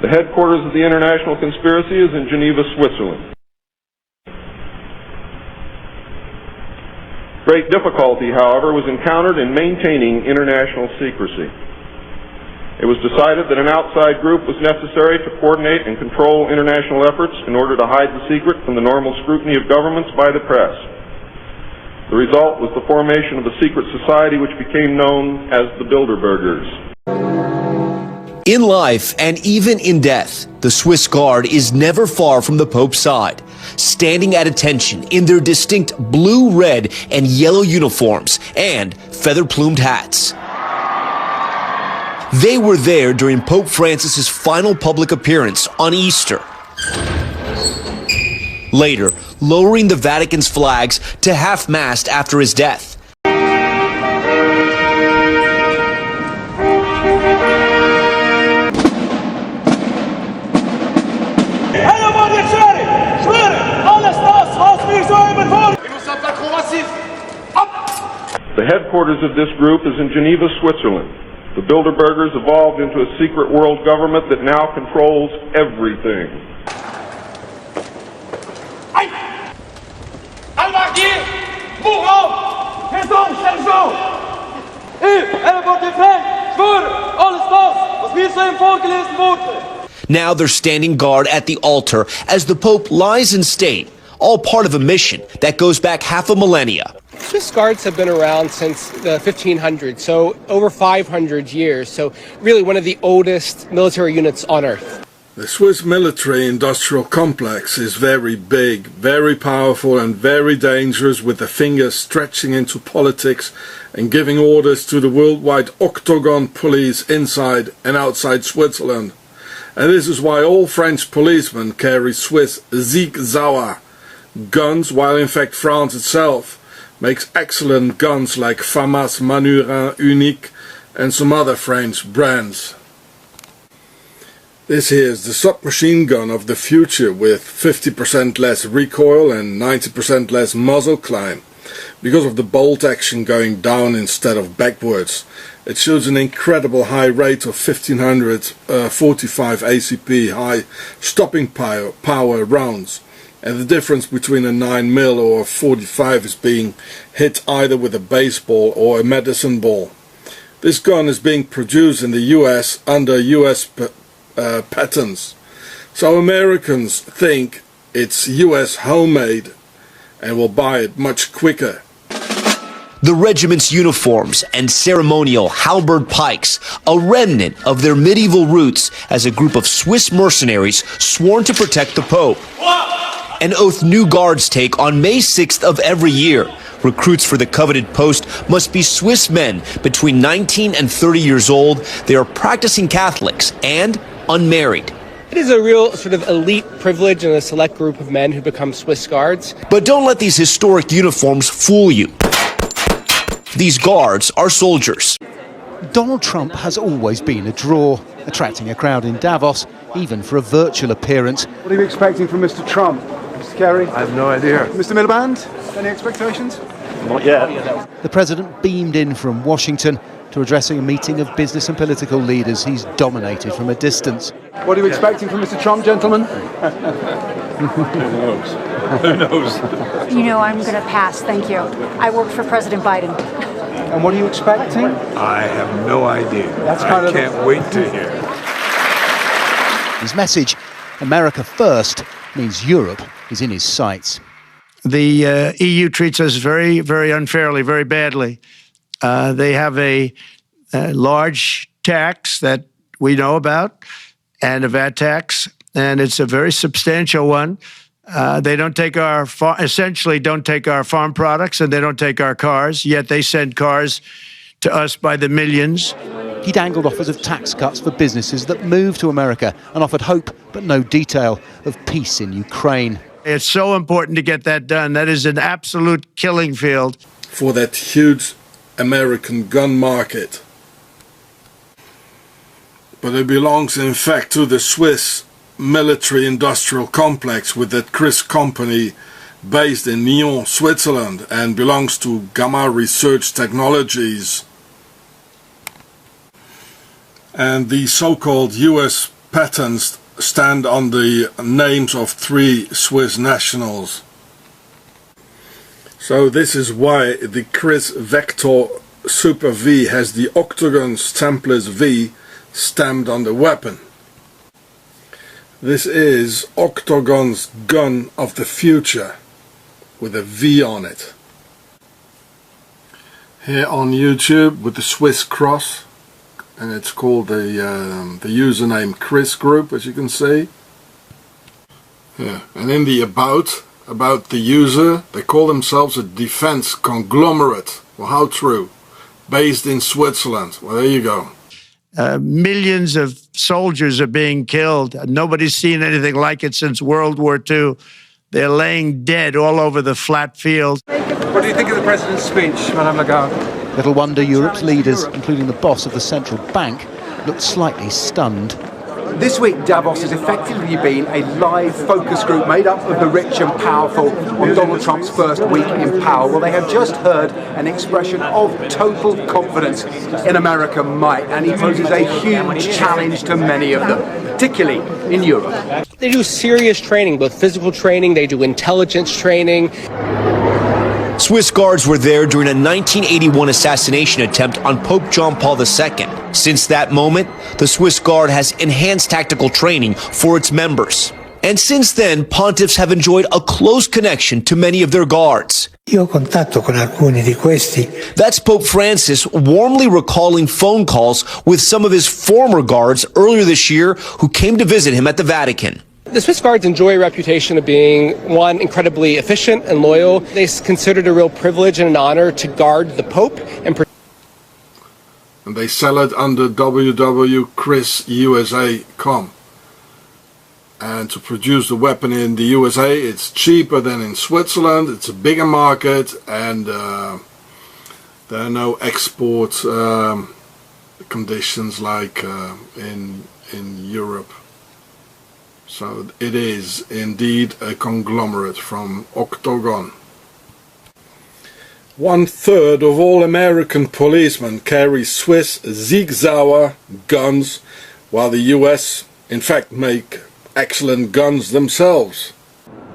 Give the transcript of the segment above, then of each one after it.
The headquarters of the international conspiracy is in Geneva, Switzerland. Great difficulty, however, was encountered in maintaining international secrecy. It was decided that an outside group was necessary to coordinate and control international efforts in order to hide the secret from the normal scrutiny of governments by the press. The result was the formation of a secret society which became known as the Bilderbergers. In life and even in death, the Swiss Guard is never far from the Pope's side, standing at attention in their distinct blue, red, and yellow uniforms and feather-plumed hats. They were there during Pope Francis's final public appearance on Easter. Later, lowering the Vatican's flags to half-mast after his death. The headquarters of this group is in Geneva, Switzerland. The Bilderbergers evolved into a secret world government that now controls everything. Now they're standing guard at the altar as the Pope lies in state, all part of a mission that goes back half a millennia. Swiss Guards have been around since the 1500s, so over 500 years, so really one of the oldest military units on Earth. The Swiss military-industrial complex is very big, very powerful and very dangerous, with the fingers stretching into politics and giving orders to the worldwide octagon police inside and outside Switzerland. And this is why all French policemen carry Swiss Sig Sauer guns, while in fact France itself makes excellent guns like FAMAS, Manurin, Unique and some other French brands. This here is the submachine gun of the future, with 50% less recoil and 90% less muzzle climb, because of the bolt action going down instead of backwards. It shows an incredible high rate of 1545 ACP high stopping power rounds, and the difference between a 9mm or a 45 is being hit either with a baseball or a medicine ball. This gun is being produced in the US under US patents, so Americans think it's US homemade and will buy it much quicker. The regiment's uniforms and ceremonial halberd pikes, a remnant of their medieval roots as a group of Swiss mercenaries sworn to protect the Pope. An oath new guards take on May 6th of every year. Recruits for the coveted post must be Swiss men between 19 and 30 years old. They are practicing Catholics and unmarried. It is a real sort of elite privilege and a select group of men who become Swiss Guards. But don't let these historic uniforms fool you. These guards are soldiers. Donald Trump has always been a draw, attracting a crowd in Davos, even for a virtual appearance. What are you expecting from Mr. Trump? Mr. Kerry? I have no idea. Mr. Miliband? Any expectations? Not yet. The president beamed in from Washington to addressing a meeting of business and political leaders he's dominated from a distance. What are you expecting from Mr. Trump, gentlemen? Who knows? Who knows? You know, I'm going to pass, thank you. I worked for President Biden. And what are you expecting? I have no idea. I can't wait to hear. His message, America first, means Europe is in his sights. The EU treats us very, very unfairly, very badly. They have a large tax that we know about, and a VAT tax, and it's a very substantial one. They don't take essentially don't take our farm products, and they don't take our cars, yet they send cars to us by the millions. He dangled offers of tax cuts for businesses that moved to America and offered hope, but no detail, of peace in Ukraine. It's so important to get that done. That is an absolute killing field for that huge American gun market. But it belongs in fact to the Swiss military-industrial complex with that Chris company based in Nyon, Switzerland, and belongs to Gamma Research Technologies. And the so-called US patterns stand on the names of 3 Swiss nationals. So this is why the Chris Vector Super V has the octagon stampless V stamped on the weapon. This is Octagon's gun of the future with a V on it. Here on YouTube with the Swiss cross, and it's called the username Chris Group, as you can see. Yeah. And in the about the user, they call themselves a defense conglomerate. Well, how true? Based in Switzerland. Well, there you go. Millions of soldiers are being killed. Nobody's seen anything like it since World War II. They're laying dead all over the flat fields. What do you think of the President's speech, Madame Lagarde? Little wonder Europe's leaders, including the boss of the central bank, looked slightly stunned. This week, Davos has effectively been a live focus group made up of the rich and powerful on Donald Trump's first week in power. Well, they have just heard an expression of total confidence in American might, and he poses a huge challenge to many of them, particularly in Europe. They do serious training, both physical training, they do intelligence training. Swiss guards were there during a 1981 assassination attempt on Pope John Paul II. Since that moment, the Swiss Guard has enhanced tactical training for its members. And since then, pontiffs have enjoyed a close connection to many of their guards. That's Pope Francis warmly recalling phone calls with some of his former guards earlier this year who came to visit him at the Vatican. The Swiss Guards enjoy a reputation of being, one, incredibly efficient and loyal. They consider it a real privilege and an honor to guard the Pope and they sell it under www.chrisusa.com. And to produce the weapon in the USA, it's cheaper than in Switzerland. It's a bigger market, and there are no export conditions like in Europe. So it is indeed a conglomerate from Octagon. 1/3 of all American policemen carry Swiss Sig Sauer guns, while the US in fact make excellent guns themselves.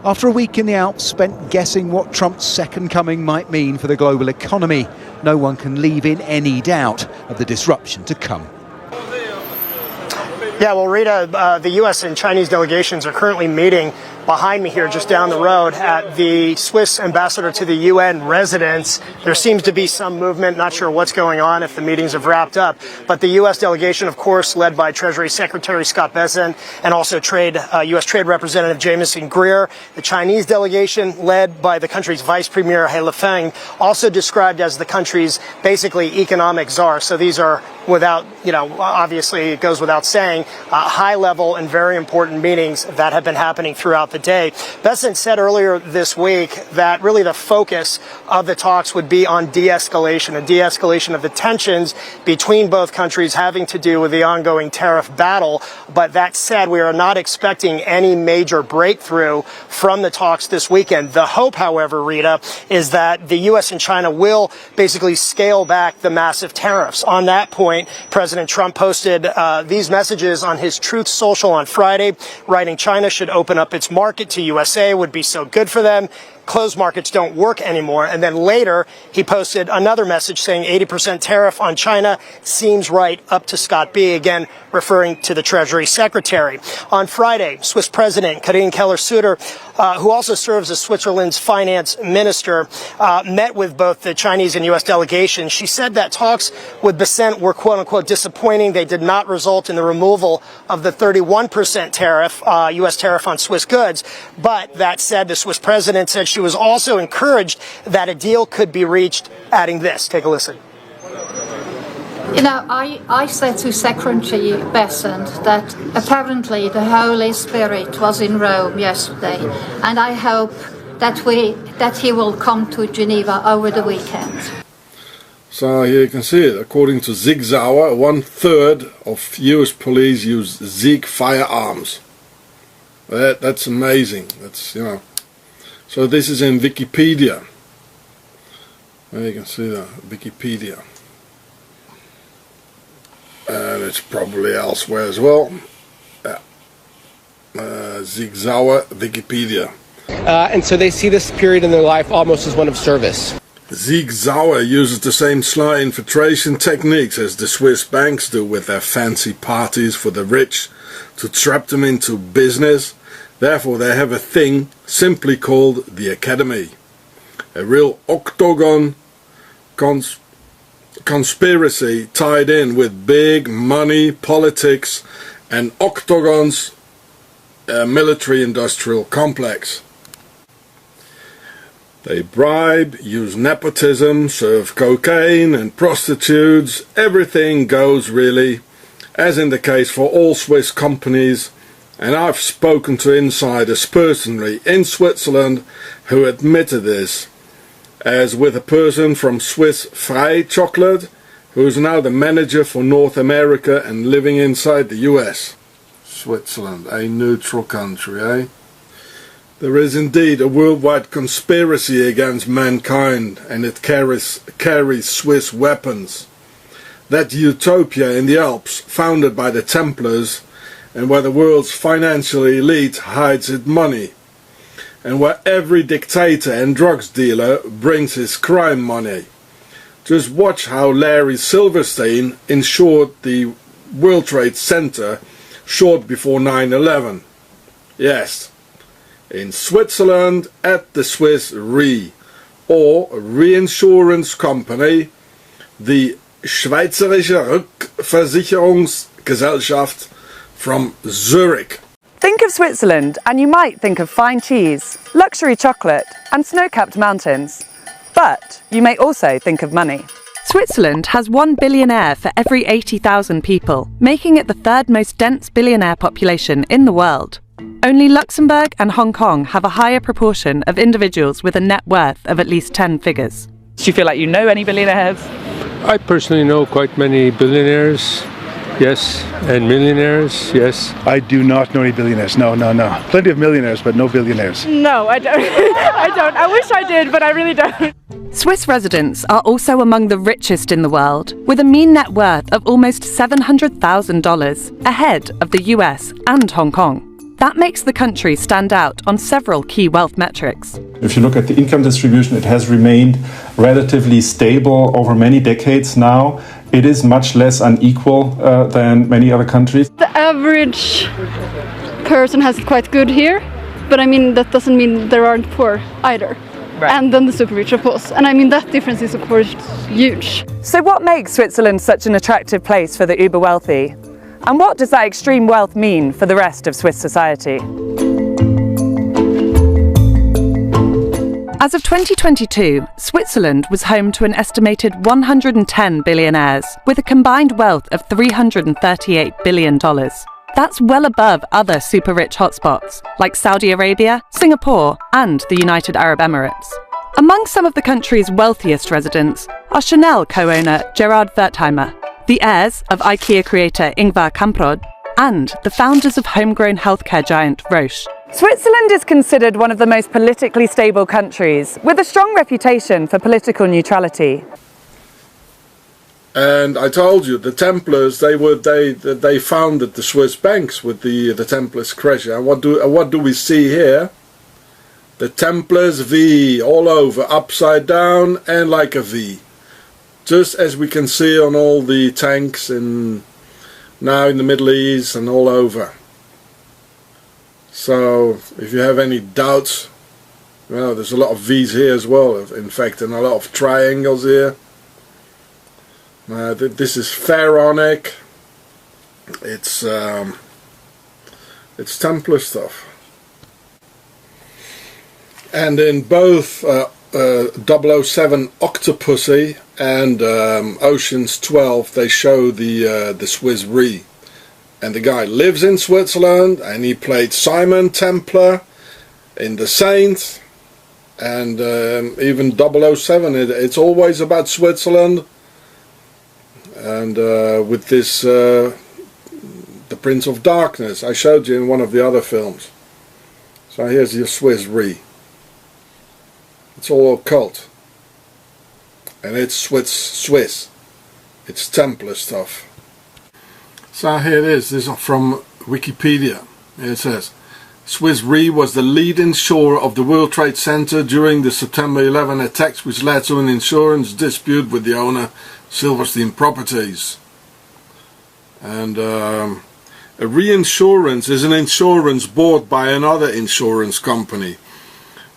After a week in the Alps spent guessing what Trump's second coming might mean for the global economy, no one can leave in any doubt of the disruption to come. Yeah, well, Rita, the U.S. and Chinese delegations are currently meeting behind me here just down the road at the Swiss ambassador to the UN residence. There seems to be some movement, not sure what's going on, if the meetings have wrapped up. But the U.S. delegation, of course, led by Treasury Secretary Scott Bessent and also U.S. Trade Representative Jameson Greer. The Chinese delegation, led by the country's Vice Premier He Lifeng, also described as the country's basically economic czar. So these are without, obviously it goes without saying, high level and very important meetings that have been happening throughout the day. Bessent said earlier this week that really the focus of the talks would be on de-escalation, a de-escalation of the tensions between both countries having to do with the ongoing tariff battle. But that said, we are not expecting any major breakthrough from the talks this weekend. The hope, however, Rita, is that the U.S. and China will basically scale back the massive tariffs. On that point, President Trump posted these messages on his Truth Social on Friday, writing China should open up its market to USA, would be so good for them. Closed markets don't work anymore. And then later, he posted another message saying 80% tariff on China seems right, up to Scott B., again, referring to the Treasury Secretary. On Friday, Swiss President Karin Keller-Sutter, who also serves as Switzerland's finance minister, met with both the Chinese and U.S. delegations. She said that talks with Bessent were quote-unquote disappointing. They did not result in the removal of the 31% tariff, U.S. tariff on Swiss goods. But that said, the Swiss president said she was also encouraged that a deal could be reached, adding this. Take a listen. I said to Secretary Bessent that apparently the Holy Spirit was in Rome yesterday, and I hope that he will come to Geneva over the weekend. So here you can see it. According to Sig Sauer, 1/3 of US police use Sig firearms. That's amazing. That's, So this is in Wikipedia. There you can see that, Wikipedia. And it's probably elsewhere as well. Sieg Sauer, Wikipedia. And so they see this period in their life almost as one of service. Sieg Sauer uses the same sly infiltration techniques as the Swiss banks do with their fancy parties for the rich to trap them into business. Therefore they have a thing simply called the Academy. A real octagon conspiracy tied in with big money, politics and octagon's military-industrial complex. They bribe, use nepotism, serve cocaine and prostitutes. Everything goes really, as in the case for all Swiss companies, and I've spoken to insiders personally in Switzerland who admitted this, as with a person from Swiss Frei Chocolate, who is now the manager for North America and living inside the US. Switzerland, a neutral country, eh? There is indeed a worldwide conspiracy against mankind, and it carries Swiss weapons. That utopia in the Alps, founded by the Templars, and where the world's financial elite hides its money, and where every dictator and drugs dealer brings his crime money. Just watch how Larry Silverstein insured the World Trade Center short before 9/11. Yes, in Switzerland at the Swiss Re, or reinsurance company, the Schweizerische Rückversicherungsgesellschaft from Zurich. Think of Switzerland and you might think of fine cheese, luxury chocolate and snow-capped mountains. But you may also think of money. Switzerland has 1 billionaire for every 80,000 people, making it the third most dense billionaire population in the world. Only Luxembourg and Hong Kong have a higher proportion of individuals with a net worth of at least 10 figures. Do you feel like you know any billionaires? I personally know quite many billionaires, yes, and millionaires, yes. I do not know any billionaires. No. Plenty of millionaires, but no billionaires. No, I don't. I don't. I wish I did, but I really don't. Swiss residents are also among the richest in the world, with a mean net worth of almost $700,000, ahead of the US and Hong Kong. That makes the country stand out on several key wealth metrics. If you look at the income distribution, it has remained relatively stable over many decades now. It is much less unequal than many other countries. The average person has it quite good here, but I mean that doesn't mean there aren't poor either. Right. And then the super rich of course. And I mean that difference is of course huge. So what makes Switzerland such an attractive place for the uber wealthy? And what does that extreme wealth mean for the rest of Swiss society? As of 2022, Switzerland was home to an estimated 110 billionaires, with a combined wealth of $338 billion. That's well above other super-rich hotspots, like Saudi Arabia, Singapore, and the United Arab Emirates. Among some of the country's wealthiest residents are Chanel co-owner Gerard Wertheimer, the heirs of IKEA creator Ingvar Kamprad, and the founders of homegrown healthcare giant Roche. Switzerland is considered one of the most politically stable countries, with a strong reputation for political neutrality. And I told you, the Templars, they founded the Swiss banks with the Templars crash. And what do we see here? The Templars V all over, upside down and like a V. Just as we can see on all the tanks now in the Middle East and all over. So if you have any doubts, well, there's a lot of V's here as well, in fact, and a lot of triangles here. This is pharaonic. It's Templar stuff. And in both 007 Octopussy and Ocean's 12, they show the Swiss Re. And the guy lives in Switzerland, and he played Simon Templar in The Saint, and even 007, it's always about Switzerland. And with this, The Prince of Darkness, I showed you in one of the other films. So here's your Swiss Re. It's all occult. And it's Swiss. It's Templar stuff. So here it is. This is from Wikipedia. It says, Swiss Re was the lead insurer of the World Trade Center during the September 11 attacks, which led to an insurance dispute with the owner, Silverstein Properties. And a reinsurance is an insurance bought by another insurance company.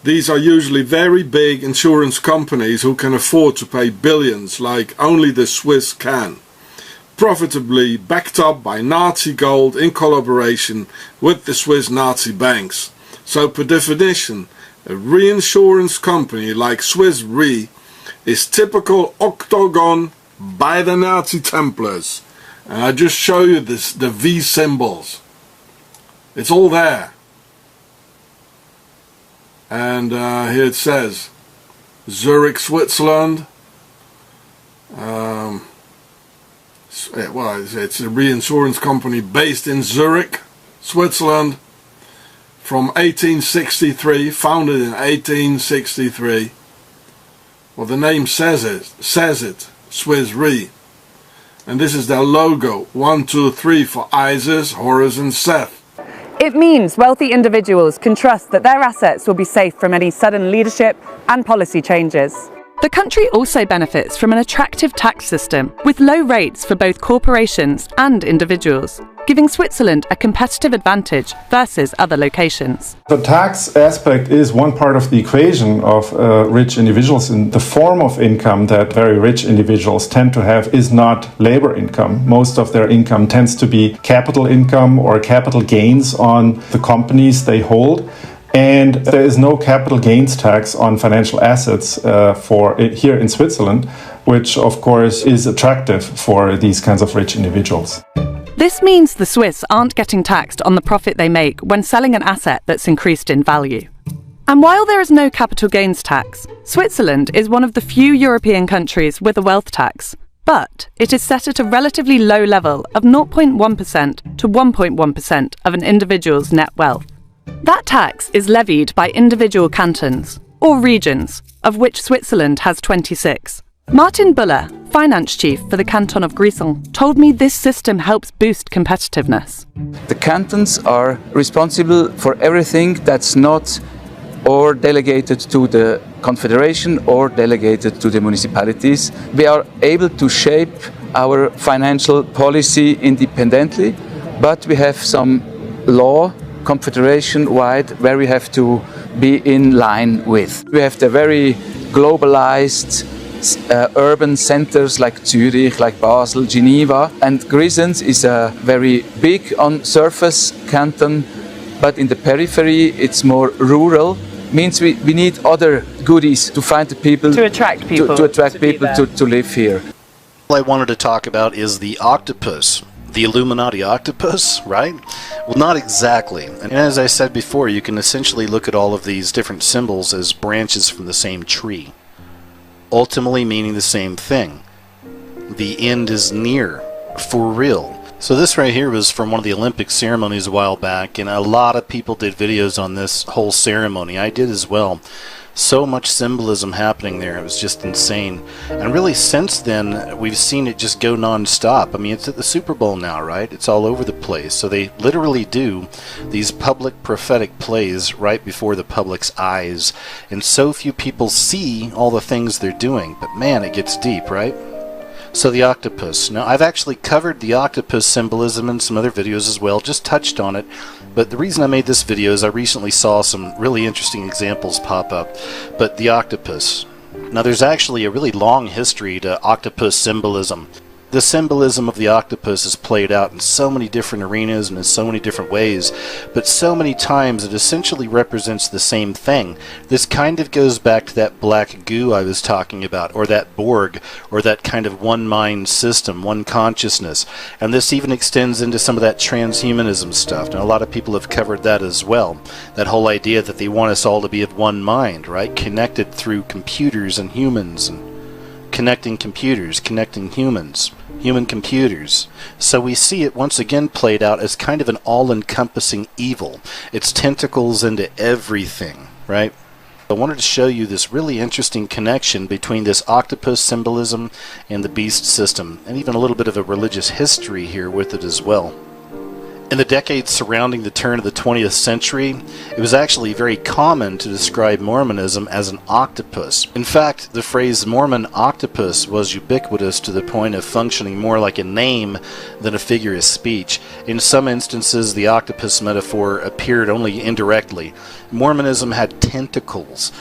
These are usually very big insurance companies who can afford to pay billions like only the Swiss can, profitably backed up by Nazi gold in collaboration with the Swiss Nazi banks. So per definition, a reinsurance company like Swiss Re is typical Octagon by the Nazi Templars. And I just show you this, the V symbols. It's all there. And here it says Zurich, Switzerland. Well, it's a reinsurance company based in Zurich, Switzerland, from 1863, founded in 1863. Well, the name says it, Swiss Re. And this is their logo, 1, 2, 3 for Isis, Horus and Seth. It means wealthy individuals can trust that their assets will be safe from any sudden leadership and policy changes. The country also benefits from an attractive tax system with low rates for both corporations and individuals, giving Switzerland a competitive advantage versus other locations. The tax aspect is one part of the equation of rich individuals, and the form of income that very rich individuals tend to have is not labor income. Most of their income tends to be capital income or capital gains on the companies they hold. And there is no capital gains tax on financial assets here in Switzerland, which of course is attractive for these kinds of rich individuals. This means the Swiss aren't getting taxed on the profit they make when selling an asset that's increased in value. And while there is no capital gains tax, Switzerland is one of the few European countries with a wealth tax, but it is set at a relatively low level of 0.1% to 1.1% of an individual's net wealth. That tax is levied by individual cantons, or regions, of which Switzerland has 26. Martin Buller, finance chief for the canton of Grisons, told me this system helps boost competitiveness. The cantons are responsible for everything that's not or delegated to the confederation or delegated to the municipalities. We are able to shape our financial policy independently, but we have some law confederation-wide where we have to be in line with. We have the very globalized urban centers like Zurich, like Basel, Geneva, and Grisons is a very big on surface canton, but in the periphery it's more rural. Means we need other goodies to find the people to attract people to live here. All I wanted to talk about is the octopus. The Illuminati octopus, right? Well, not exactly. And as I said before, you can essentially look at all of these different symbols as branches from the same tree, ultimately meaning the same thing. The end is near, for real. So this right here was from one of the Olympic ceremonies a while back, and a lot of people did videos on this whole ceremony. I did as well. So much symbolism happening there. It was just insane. And really since then, we've seen it just go non-stop. I mean, it's at the Super Bowl now, right? It's all over the place. So they literally do these public prophetic plays right before the public's eyes. And so few people see all the things they're doing. But man, it gets deep, right? So the octopus. Now, I've actually covered the octopus symbolism in some other videos as well, just touched on it. But the reason I made this video is I recently saw some really interesting examples pop up. But the octopus. Now, there's actually a really long history to octopus symbolism. The symbolism of the octopus is played out in so many different arenas and in so many different ways, but so many times it essentially represents the same thing. This kind of goes back to that black goo I was talking about, or that Borg, or that kind of one mind system, one consciousness. And this even extends into some of that transhumanism stuff. Now, a lot of people have covered that as well. That whole idea that they want us all to be of one mind, right? Connected through computers and humans, and connecting computers, connecting humans, human computers. So we see it once again played out as kind of an all-encompassing evil. It's tentacles into everything, right? I wanted to show you this really interesting connection between this octopus symbolism and the beast system, and even a little bit of a religious history here with it as well. In the decades surrounding the turn of the 20th century, it was actually very common to describe Mormonism as an octopus. In fact, the phrase Mormon octopus was ubiquitous to the point of functioning more like a name than a figure of speech. In some instances, the octopus metaphor appeared only indirectly. Mormonism had tentacles.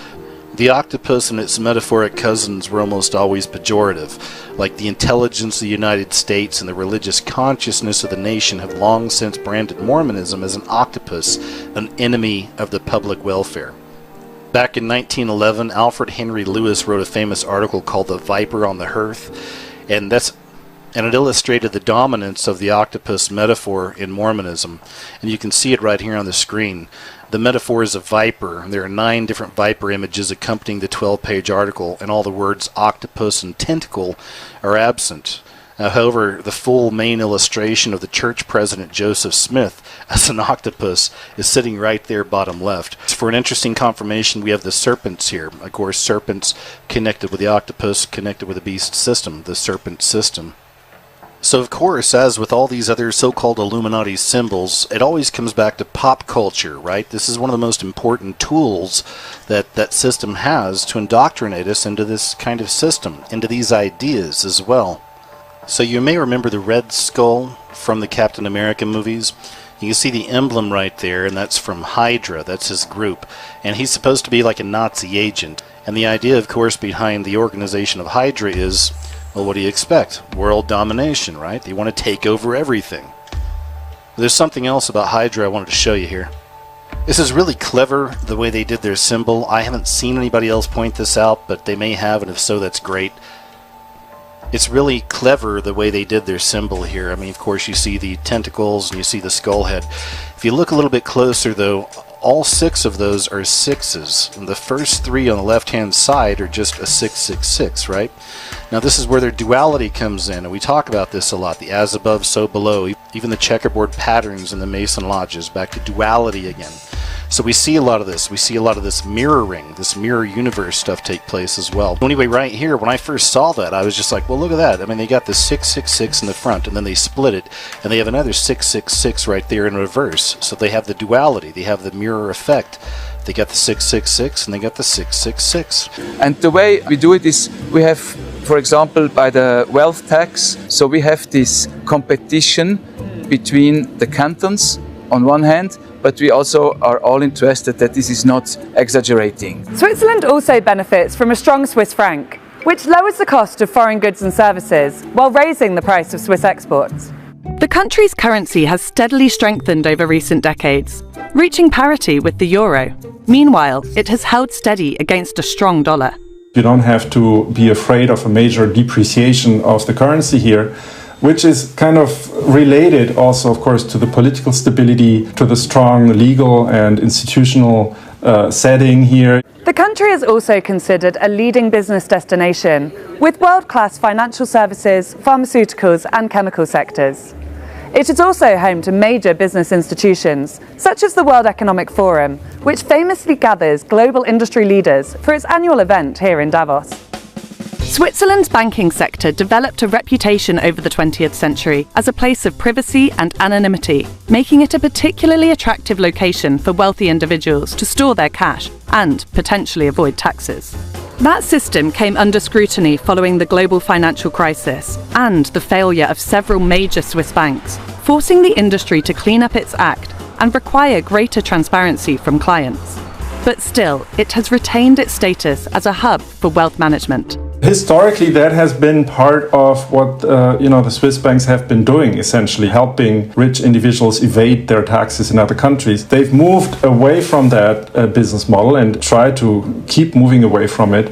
The octopus and its metaphoric cousins were almost always pejorative, like the intelligence of the United States and the religious consciousness of the nation have long since branded Mormonism as an octopus, an enemy of the public welfare. Back in 1911, Alfred Henry Lewis wrote a famous article called The Viper on the Hearth, and it illustrated the dominance of the octopus metaphor in Mormonism, and you can see it right here on the screen. The metaphor is a viper. There are 9 different viper images accompanying the 12-page article, and all the words octopus and tentacle are absent. However, the full main illustration of the church president Joseph Smith as an octopus is sitting right there bottom left. For an interesting confirmation, we have the serpents here. Of course, serpents connected with the octopus, connected with the beast system, the serpent system. So of course, as with all these other so-called Illuminati symbols, it always comes back to pop culture, right? This is one of the most important tools that that system has to indoctrinate us into this kind of system, into these ideas as well. So you may remember the Red Skull from the Captain America movies. You can see the emblem right there, and that's from Hydra, that's his group. And he's supposed to be like a Nazi agent. And the idea, of course, behind the organization of Hydra is, well, what do you expect? World domination, right? They want to take over everything. There's something else about Hydra I wanted to show you here. This is really clever, the way they did their symbol. I haven't seen anybody else point this out, but they may have, and if so, that's great. It's really clever the way they did their symbol here. I mean, of course, you see the tentacles and you see the skull head. If you look a little bit closer, though, all 6 of those are 6s. And the first 3 on the left-hand side are just a 666, right? Now, this is where their duality comes in, and we talk about this a lot. The as above, so below. Even the checkerboard patterns in the Mason lodges, back to duality again. So we see a lot of this. We see a lot of this mirroring, this mirror universe stuff take place as well. Anyway, right here, when I first saw that, I was just like, well, look at that. I mean, they got the 666 in the front, and then they split it, and they have another 666 right there in reverse. So they have the duality. They have the mirror effect. They got the 666, and they got the 666. And the way we do it is we have, for example, by the wealth tax, so we have this competition between the cantons on one hand, but we also are all interested that this is not exaggerating. Switzerland also benefits from a strong Swiss franc, which lowers the cost of foreign goods and services while raising the price of Swiss exports. The country's currency has steadily strengthened over recent decades, reaching parity with the euro. Meanwhile, it has held steady against a strong dollar. You don't have to be afraid of a major depreciation of the currency here, which is kind of related also, of course, to the political stability, to the strong legal and institutional setting here. The country is also considered a leading business destination, with world-class financial services, pharmaceuticals and chemical sectors. It is also home to major business institutions, such as the World Economic Forum, which famously gathers global industry leaders for its annual event here in Davos. Switzerland's banking sector developed a reputation over the 20th century as a place of privacy and anonymity, making it a particularly attractive location for wealthy individuals to store their cash and potentially avoid taxes. That system came under scrutiny following the global financial crisis and the failure of several major Swiss banks, forcing the industry to clean up its act and require greater transparency from clients. But still, it has retained its status as a hub for wealth management. Historically, that has been part of what the Swiss banks have been doing, essentially helping rich individuals evade their taxes in other countries. They've moved away from that business model and try to keep moving away from it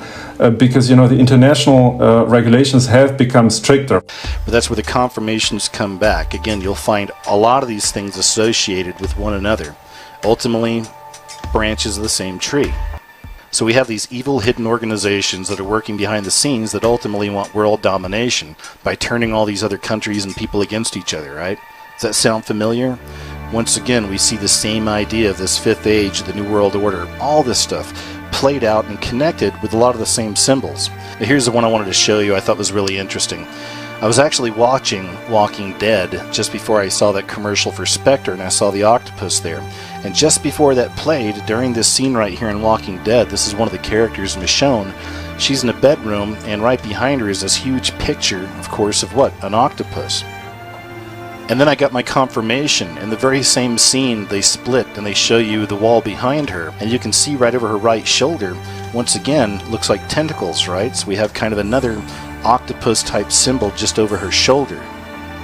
because the international regulations have become stricter. But that's where the confirmations come back. Again, you'll find a lot of these things associated with one another. Ultimately, branches of the same tree. So we have these evil hidden organizations that are working behind the scenes that ultimately want world domination by turning all these other countries and people against each other, right? Does that sound familiar? Once again, we see the same idea of this fifth age, the New World Order, all this stuff played out and connected with a lot of the same symbols. Now, here's the one I wanted to show you I thought was really interesting. I was actually watching Walking Dead just before I saw that commercial for Spectre, and I saw the octopus there. And just before that played, during this scene right here in Walking Dead, this is one of the characters, Michonne. She's in a bedroom, and right behind her is this huge picture, of course, of what? An octopus. And then I got my confirmation. In the very same scene, they split and they show you the wall behind her, and you can see right over her right shoulder, once again, looks like tentacles, right? So we have kind of another octopus type symbol just over her shoulder.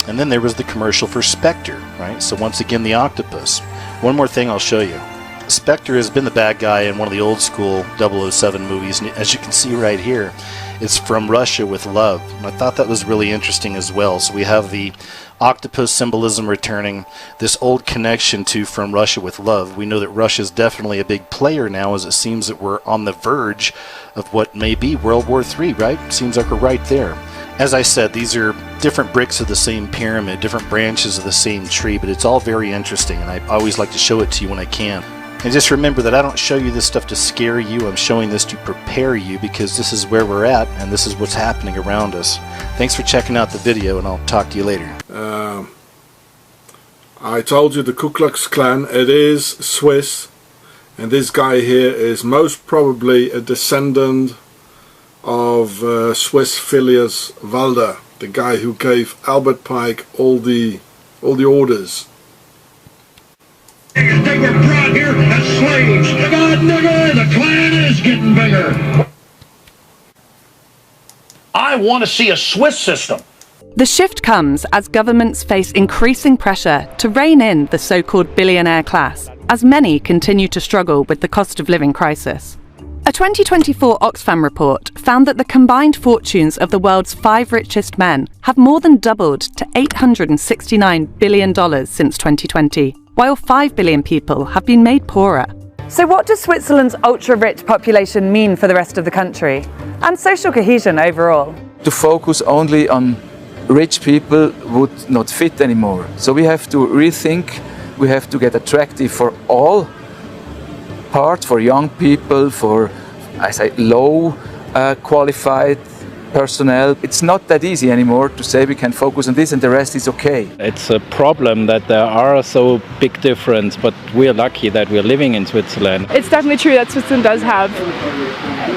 And then there was the commercial for Spectre, right? So once again, the octopus. One more thing I'll show you. Spectre has been the bad guy in one of the old school 007 movies, and as you can see right here, it's From Russia with Love. And I thought that was really interesting as well. So we have the octopus symbolism returning, this old connection to From Russia with Love. We know that Russia is definitely a big player now, as it seems that we're on the verge of what may be World War III, right? Seems like we're right there. As I said, these are different bricks of the same pyramid, different branches of the same tree, but it's all very interesting, and I always like to show it to you when I can. And just remember that I don't show you this stuff to scare you, I'm showing this to prepare you, because this is where we're at, and this is what's happening around us. Thanks for checking out the video, and I'll talk to you later. I told you the Ku Klux Klan, it is Swiss, and this guy here is most probably a descendant of Swiss Phileas Walder, the guy who gave Albert Pike all the orders. They were brought here as slaves. God, nigger, the Klan is getting bigger. I want to see a Swiss system. The shift comes as governments face increasing pressure to rein in the so-called billionaire class, as many continue to struggle with the cost of living crisis. A 2024 Oxfam report found that the combined fortunes of the world's 5 richest men have more than doubled to $869 billion since 2020, while 5 billion people have been made poorer. So what does Switzerland's ultra-rich population mean for the rest of the country and social cohesion overall? To focus only on rich people would not fit anymore. So we have to rethink, we have to get attractive for all parts, for young people, for, I say, low qualified personnel. It's not that easy anymore to say we can focus on this and the rest is okay. It's a problem that there are so big difference, but we're lucky that we're living in Switzerland. It's definitely true that Switzerland does have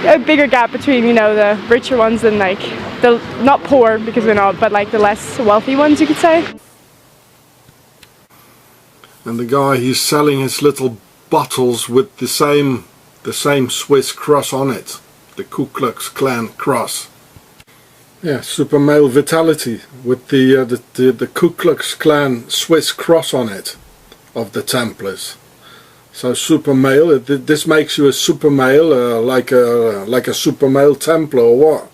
a bigger gap between, you know, the richer ones and like the not poor, because we're not, but like the less wealthy ones, you could say. And the guy, he's selling his little bottles with the same Swiss cross on it, the Ku Klux Klan cross. Yeah, super male vitality with the Ku Klux Klan Swiss cross on it of the Templars. So super male. This makes you a super male, like a super male Templar or what?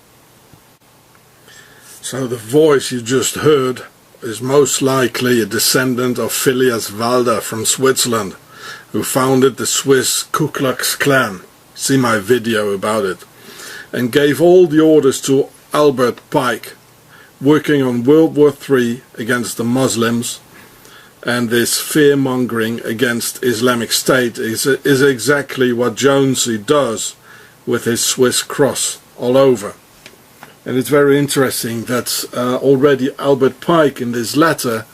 So the voice you just heard is most likely a descendant of Phileas Walder from Switzerland, who founded the Swiss Ku Klux Klan. See my video about it. And gave all the orders to Albert Pike, working on World War III against the Muslims, and this fear-mongering against Islamic State is exactly what Jonesy does with his Swiss cross all over. And it's very interesting that already Albert Pike, in this letter,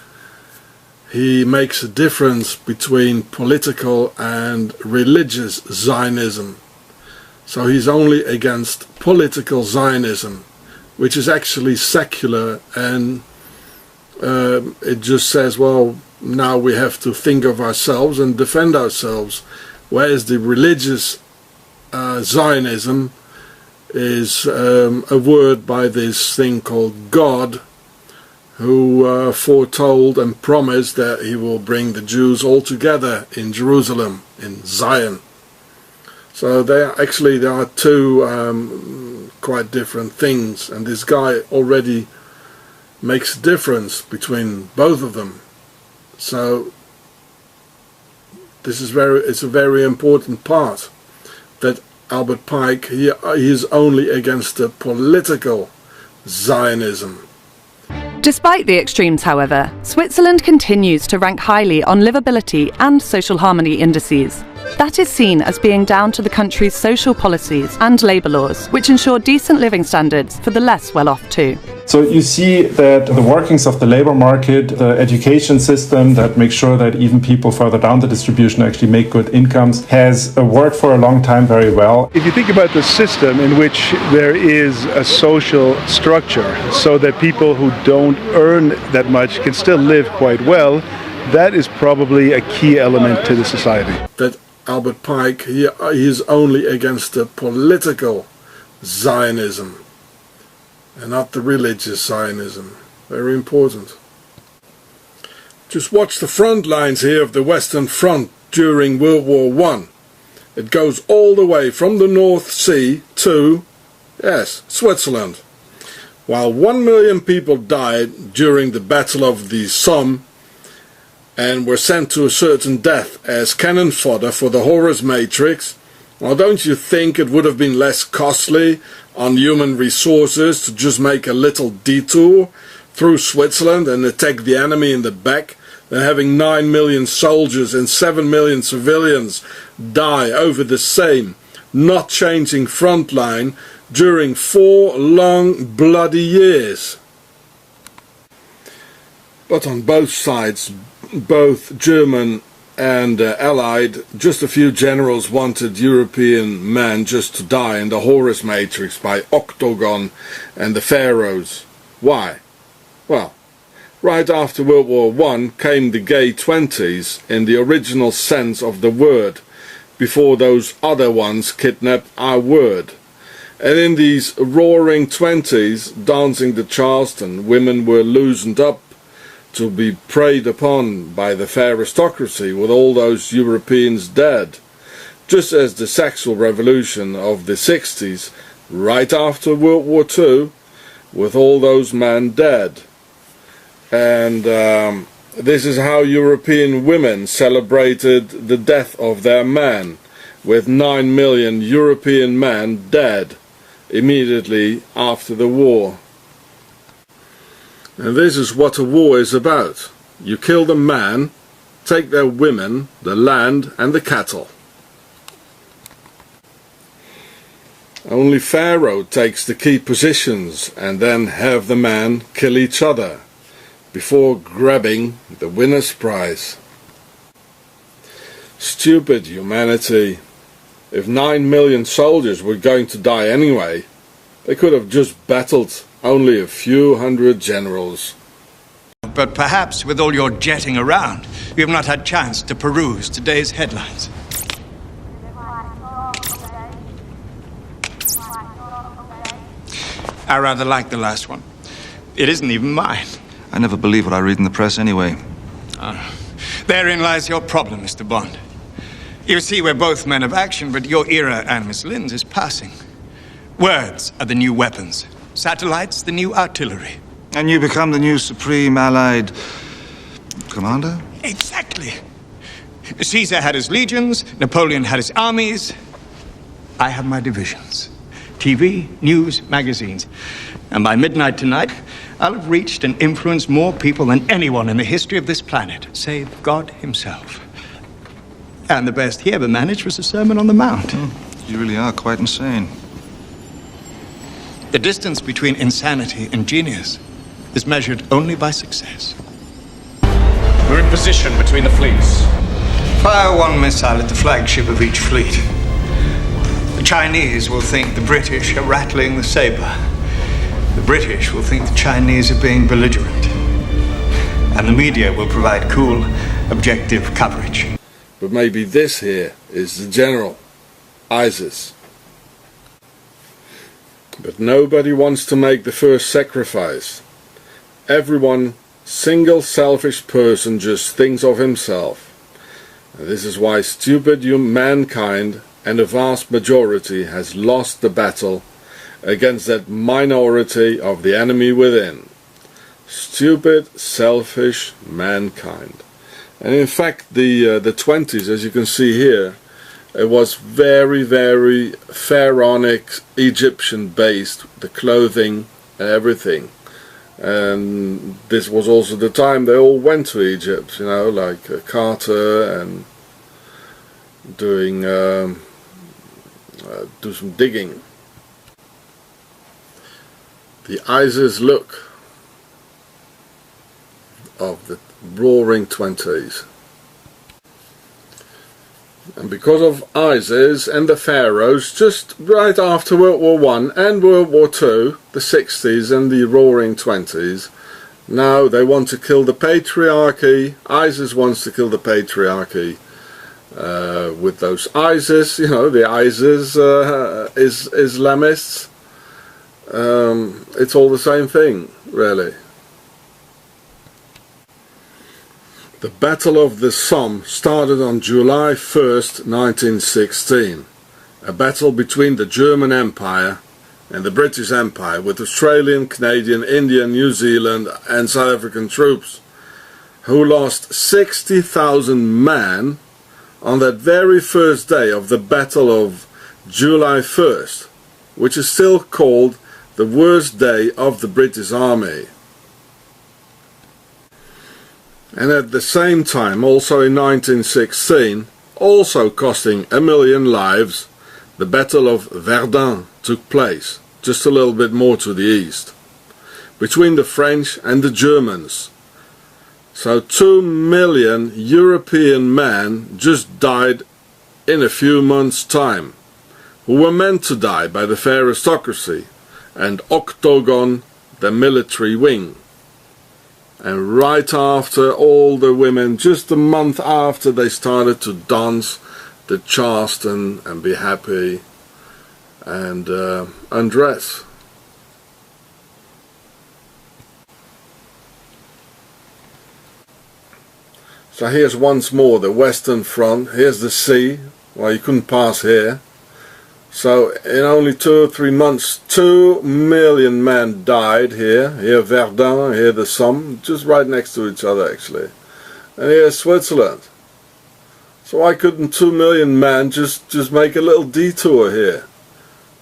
he makes a difference between political and religious Zionism. So he's only against political Zionism, which is actually secular, and it just says, well, now we have to think of ourselves and defend ourselves, whereas the religious Zionism is a word by this thing called God, who foretold and promised that he will bring the Jews all together in Jerusalem, in Zion. So there are two quite different things, and this guy already makes a difference between both of them. So this is it's a very important part, that Albert Pike, he is only against the political Zionism. Despite the extremes, however, Switzerland continues to rank highly on livability and social harmony indices. That is seen as being down to the country's social policies and labour laws, which ensure decent living standards for the less well-off too. So you see that the workings of the labor market, the education system that makes sure that even people further down the distribution actually make good incomes, has worked for a long time very well. If you think about the system in which there is a social structure so that people who don't earn that much can still live quite well, that is probably a key element to the society. That Albert Pike, he is only against the political Zionism and not the religious Zionism. Very important. Just watch the front lines here of the Western Front during World War I. It goes all the way from the North Sea to, yes, Switzerland. While 1 million people died during the Battle of the Somme and were sent to a certain death as cannon fodder for the Horus Matrix, well, don't you think it would have been less costly on human resources to just make a little detour through Switzerland and attack the enemy in the back than having 9 million soldiers and 7 million civilians die over the same, not changing front line during 4 long bloody years? But on both sides, both German and Allied, just a few generals wanted European men just to die in the Horus Matrix by Octagon and the Pharaohs. Why? Well, right after World War I came the gay 20s in the original sense of the word, before those other ones kidnapped our word. And in these roaring 20s, dancing the Charleston, women were loosened up to be preyed upon by the fair aristocracy with all those Europeans dead, just as the sexual revolution of the 60s, right after World War II, with all those men dead. And this is how European women celebrated the death of their men, with 9 million European men dead immediately after the war. And this is what a war is about. You kill the man, take their women, the land and the cattle. Only Pharaoh takes the key positions and then have the men kill each other before grabbing the winner's prize. Stupid humanity. If 9 million soldiers were going to die anyway, they could have just battled only a few hundred generals. But perhaps with all your jetting around, you have not had chance to peruse today's headlines. I rather like the last one. It isn't even mine. I never believe what I read in the press anyway. Therein lies your problem, Mr. Bond. You see, we're both men of action, but your era and Miss Lynn's is passing. Words are the new weapons. Satellites, the new artillery. And you become the new Supreme Allied Commander? Exactly. Caesar had his legions, Napoleon had his armies. I have my divisions. TV, news, magazines. And by midnight tonight, I'll have reached and influenced more people than anyone in the history of this planet, save God himself. And the best he ever managed was a Sermon on the Mount. You really are quite insane. The distance between insanity and genius is measured only by success. We're in position between the fleets. Fire one missile at the flagship of each fleet. The Chinese will think the British are rattling the saber. The British will think the Chinese are being belligerent. And the media will provide cool, objective coverage. But maybe this here is the general, ISIS. But nobody wants to make the first sacrifice. Everyone, single selfish person, just thinks of himself. And this is why stupid mankind and a vast majority has lost the battle against that minority of the enemy within. Stupid, selfish mankind. And in fact, the 20s, as you can see here, it was very, very pharaonic, Egyptian based, the clothing and everything. And this was also the time they all went to Egypt, you know, like Carter and do some digging. The ISIS look of the Roaring Twenties. And because of ISIS and the pharaohs, just right after World War I and World War II, the 60s and the Roaring Twenties, now they want to kill the patriarchy. ISIS wants to kill the patriarchy with those ISIS, you know, the ISIS Islamists. It's all the same thing, really. The Battle of the Somme started on July 1st, 1916. A battle between the German Empire and the British Empire with Australian, Canadian, Indian, New Zealand and South African troops, who lost 60,000 men on that very first day of the Battle of July 1st, which is still called the worst day of the British Army. And at the same time, also in 1916, also costing 1 million lives, the Battle of Verdun took place, just a little bit more to the east, between the French and the Germans. So 2 million European men just died in a few months' time, who were meant to die by the fair aristocracy and Octagon, the military wing. And right after, all the women, just a month after, they started to dance the Charleston and be happy and undress. So here's once more the Western Front. Here's the sea. Well, you couldn't pass here. So in only 2 or 3 months, 2 million men died here. Here Verdun, here the Somme, just right next to each other actually. And here's Switzerland. So why couldn't 2 million men just make a little detour here?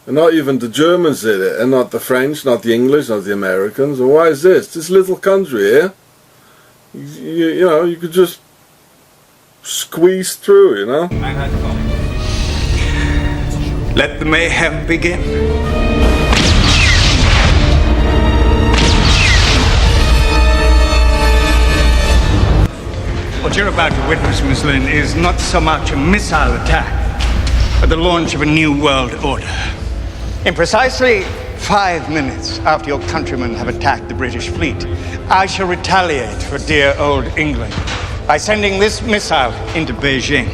And not even the Germans did it, and not the French, not the English, not the Americans. And why is this? This little country here, you know, you could just squeeze through, you know. Let the mayhem begin. What you're about to witness, Miss Lynn, is not so much a missile attack, but the launch of a new world order. In precisely 5 minutes after your countrymen have attacked the British fleet, I shall retaliate for dear old England by sending this missile into Beijing.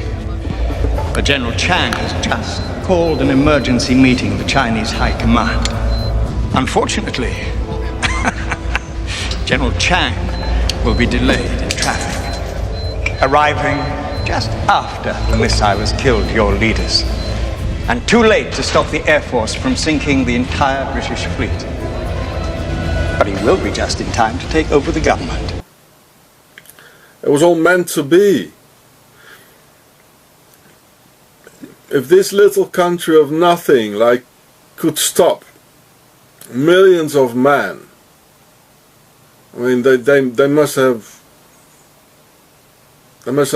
But General Chang has just called an emergency meeting of the Chinese High Command. Unfortunately, General Chang will be delayed in traffic, arriving just after the missile has killed your leaders, and too late to stop the Air Force from sinking the entire British fleet. But he will be just in time to take over the government. It was all meant to be. If this little country of nothing, like, could stop millions of men, I mean, they must have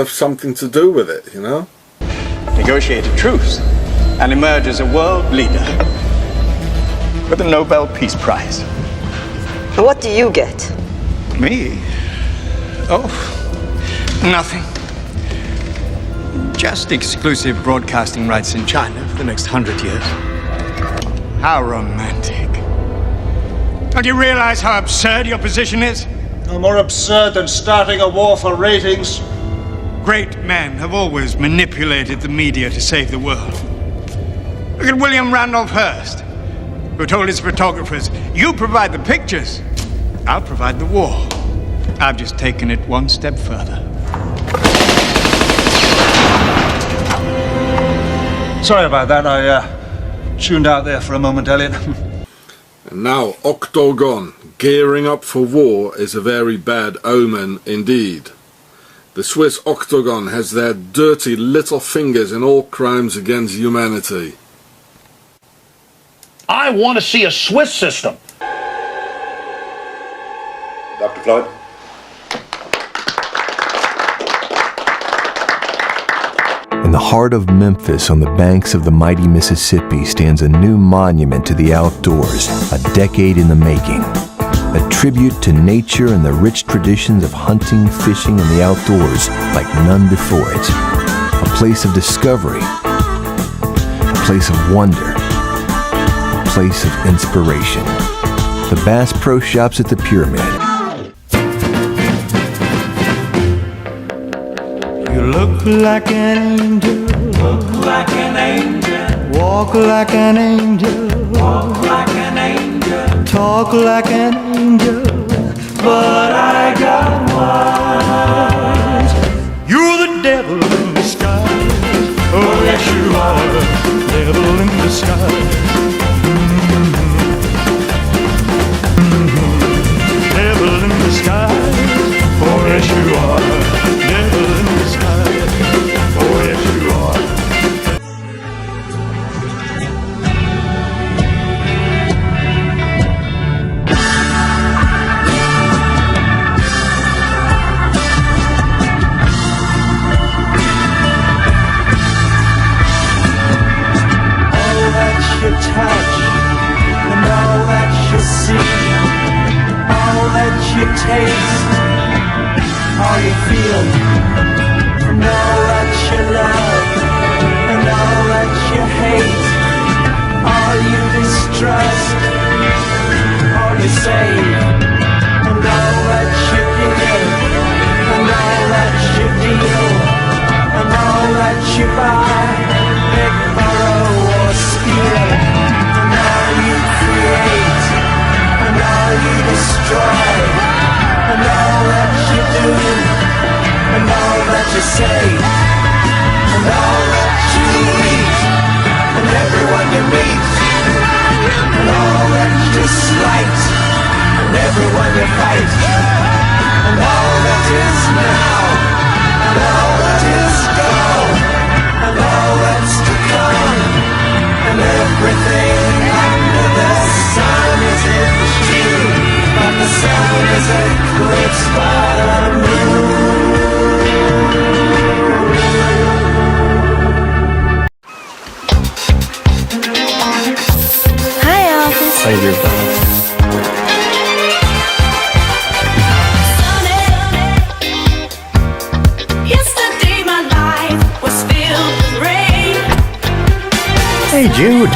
something to do with it, you know? Negotiate a truce and emerge as a world leader with a Nobel Peace Prize. And what do you get? Me? Oh, nothing. Just exclusive broadcasting rights in China for the next 100 years. How romantic. Don't you realize how absurd your position is? No more absurd than starting a war for ratings. Great men have always manipulated the media to save the world. Look at William Randolph Hearst, who told his photographers, "You provide the pictures, I'll provide the war." I've just taken it one step further. Sorry about that, I tuned out there for a moment, Elliot. And now Octagon, gearing up for war, is a very bad omen indeed. The Swiss Octagon has their dirty little fingers in all crimes against humanity. I want to see a Swiss system. Dr. Floyd. In In the heart of Memphis, on the banks of the mighty Mississippi, stands a new monument to the outdoors, a decade in the making. A tribute to nature and the rich traditions of hunting, fishing, and the outdoors like none before it. A place of discovery, a place of wonder, a place of inspiration. The Bass Pro Shops at the Pyramid. You look like an angel. Look like an angel. Walk like an angel. Walk like an angel. Talk like an angel. But I got wise. You're the devil in disguise. Oh yes you are the devil in disguise. Devil in disguise. Oh yes you are. Devil in disguise. Oh yes you are. All that you touch and all that you see, all that you taste, all you feel, and all that you love, and all that you hate, all you distrust, all you save, and all that you give, and all that you deal, and all that you buy, beg, borrow, or steal, and all you create, and all you destroy, and all that you do, and all that you say, and all that you eat, and everyone you meet, and all that you slight, and everyone you fight, and all that is now, and all that is gone, and all that's to come, and everything under the sun is in you, but the sun is eclipsed by the moon. Hi, Elvis. How you doing? Yesterday my life was filled with rain. Hey, Jude.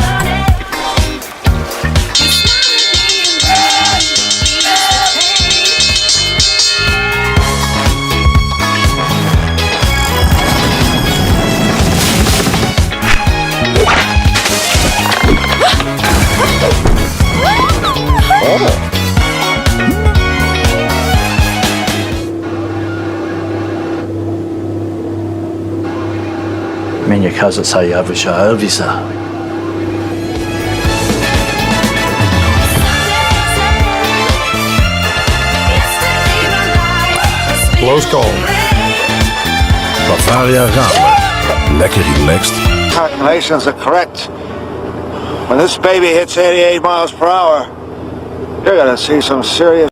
Men jag kan säga att vi kör vissa. Close call. Bavaria Radler. Lekker relaxed. Calculations are correct. When this baby hits 88 miles per hour, you're gonna see some serious.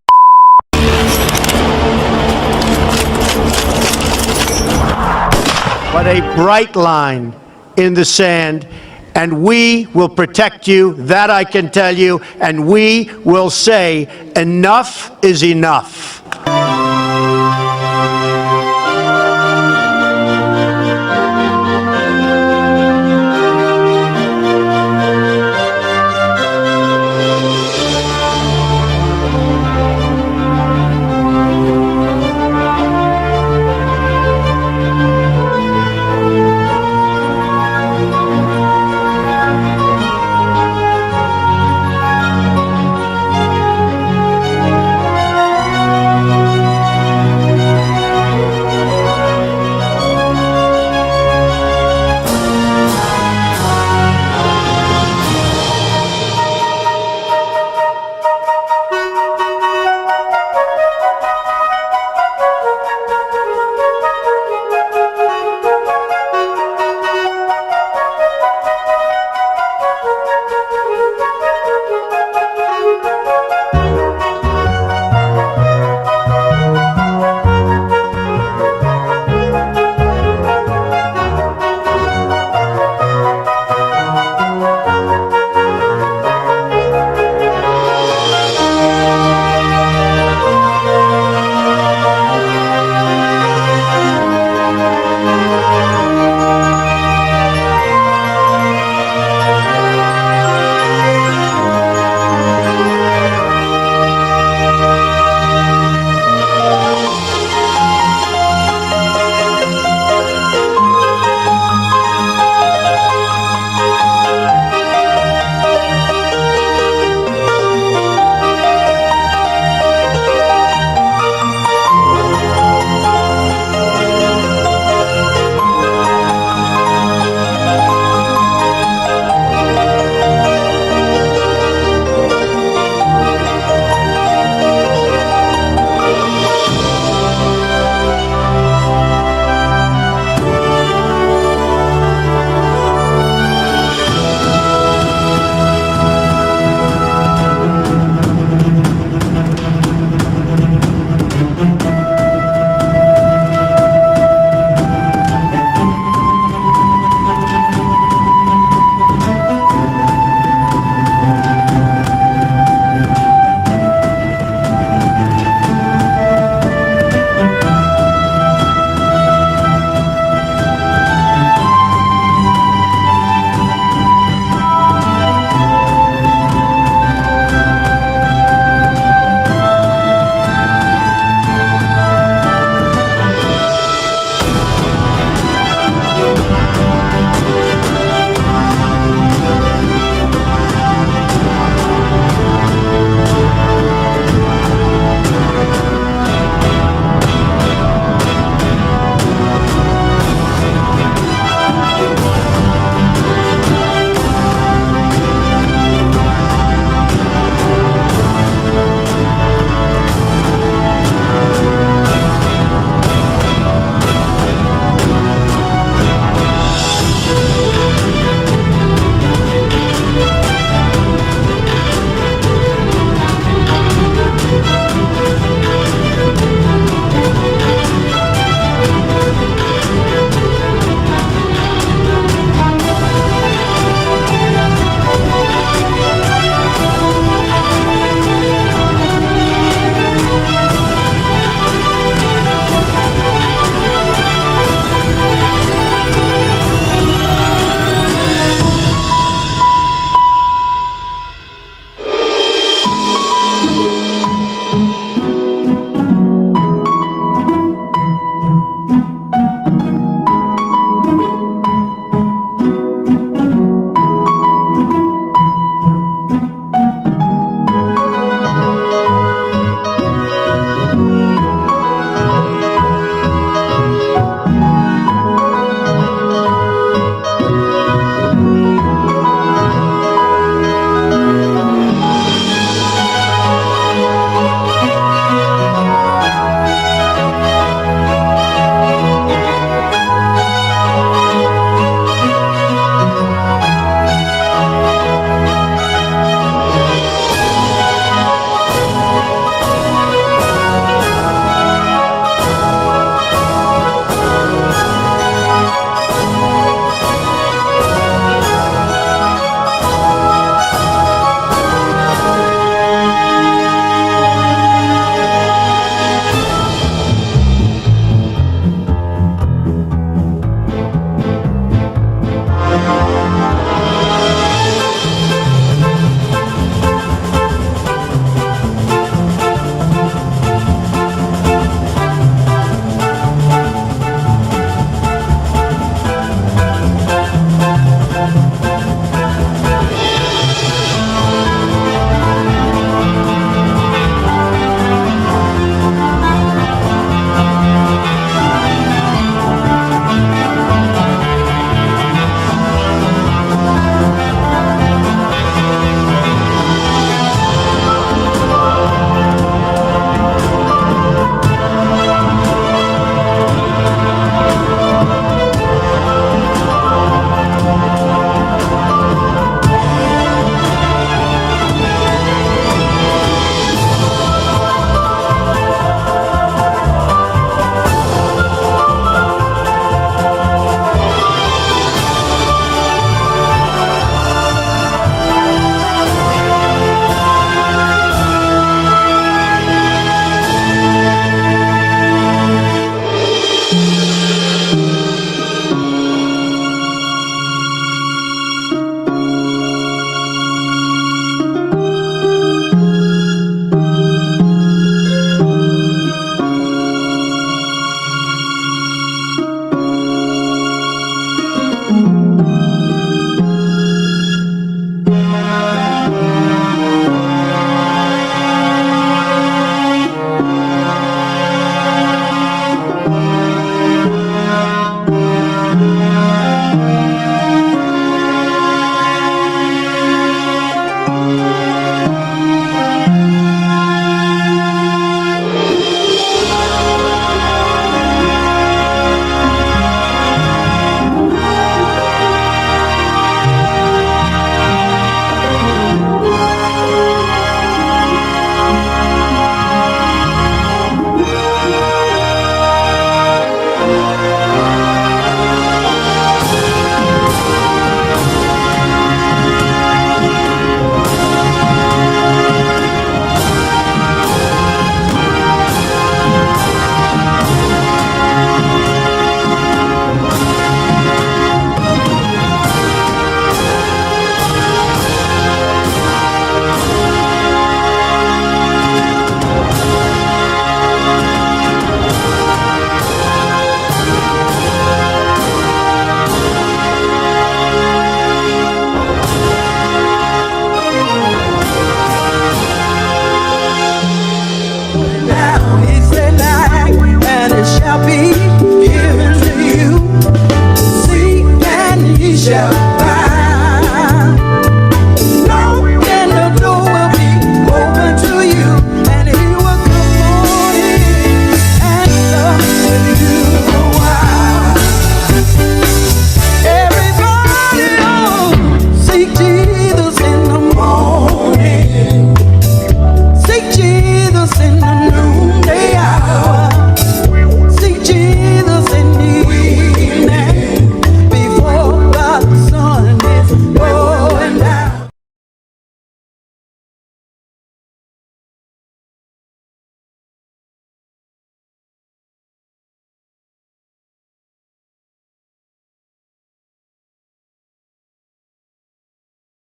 But a bright line in the sand, and we will protect you, that I can tell you, and we will say enough is enough.